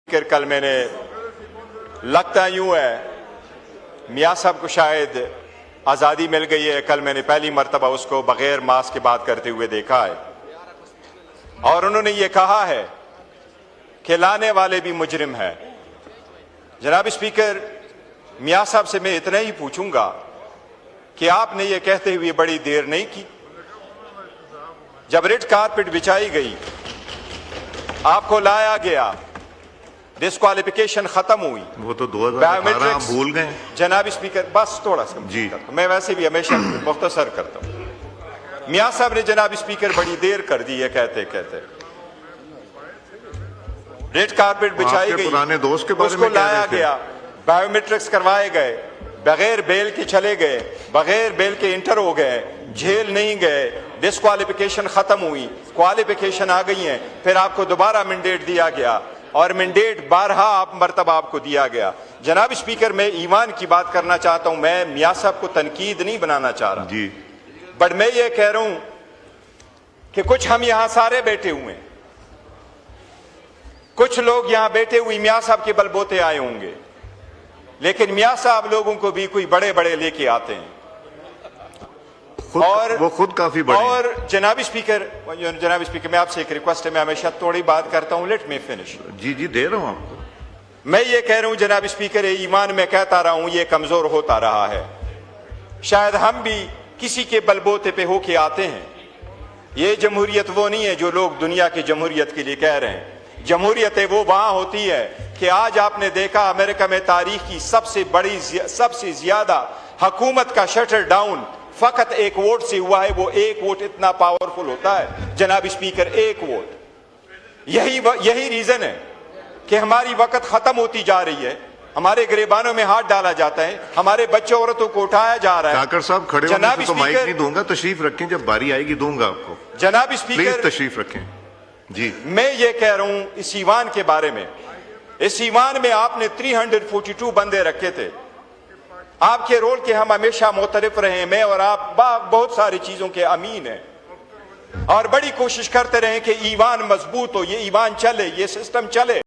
कल मैंने लगता यूं है मियाँ साहब को शायद आज़ादी मिल गई है। कल मैंने पहली मर्तबा उसको बगैर मास्क के बात करते हुए देखा है और उन्होंने ये कहा है कि लाने वाले भी मुजरिम है। जनाब स्पीकर, मियाँ साहब से मैं इतना ही पूछूंगा कि आपने ये कहते हुए बड़ी देर नहीं की। जब रेड कारपेट बिछाई गई, आपको लाया गया, डिस्क्वालिफिकेशन खत्म हुई, वो तो 2018 भूल गए। जनाब स्पीकर, बस थोड़ा सा जी, मैं वैसे भी हमेशा मुख्तसर करता हूं। मियाँ साहब ने जनाब स्पीकर बड़ी देर कर दी है कहते कहते। रेड कारपेट बिछाई गई, पुराने दोस्त के बारे में उसको लाया गया, बायोमेट्रिक्स करवाए गए, बगैर बेल के चले गए, बगैर बेल के इंटर हो गए, जेल नहीं गए, डिस्क्वालिफिकेशन खत्म हुई, क्वालिफिकेशन आ गई है, फिर आपको दोबारा मैंडेट दिया गया और मैंडेट 12 मरतबा आपको दिया गया। जनाब स्पीकर, मैं ईमान की बात करना चाहता हूं, मैं मियाँ साहब को तनकीद नहीं बनाना चाह रहा जी, बट मैं ये कह रहा हूं कि कुछ हम यहां सारे बैठे हुए हैं, कुछ लोग यहां बैठे हुए मियाँ साहब के बलबोते आए होंगे, लेकिन मियाँ साहब लोगों को भी कोई बड़े बड़े लेके आते हैं और वो खुद काफी बड़े। और जनाब स्पीकर, मैं आपसे एक रिक्वेस्ट है, मैं हमेशा थोड़ी बात करता हूं, लेट मी फिनिश। जी जी, दे रहा हूं आपको। मैं ये कह रहा हूं जनाब स्पीकर, ईमान में कहता रहा हूं, ये कमजोर होता रहा है। शायद हम भी किसी के बलबोते पे होके आते हैं। ये जमहूरियत वो नहीं है जो लोग दुनिया की जमहूरियत के लिए कह रहे हैं। जमहूरियत वो वहां होती है कि आज आपने देखा अमेरिका में तारीख की सबसे ज्यादा हुकूमत का शटर डाउन फकत एक वोट से हुआ है। वो एक वोट इतना पावरफुल होता है जनाब स्पीकर, एक वोट। यही रीजन है कि हमारी वक्त खत्म होती जा रही है, हमारे गिरेबानों में हाथ डाला जाता है, हमारे बच्चों औरतों को उठाया जा रहा है। काकर साहब खड़े होने तो माइक नहीं दूंगा, तशरीफ रखें, जब बारी आएगी दूंगा आपको। जनाब स्पीकर, तशरीफ रखें जी। मैं ये कह रहा हूं इस ईवान के बारे में, इस ईवान में आपने 342 बंदे रखे थे। आपके रोल के हम हमेशा मोतरफ रहे, मैं और आप बहुत सारी चीजों के अमीन हैं और बड़ी कोशिश करते रहे कि ईवान मजबूत हो, ये ईवान चले, ये सिस्टम चले।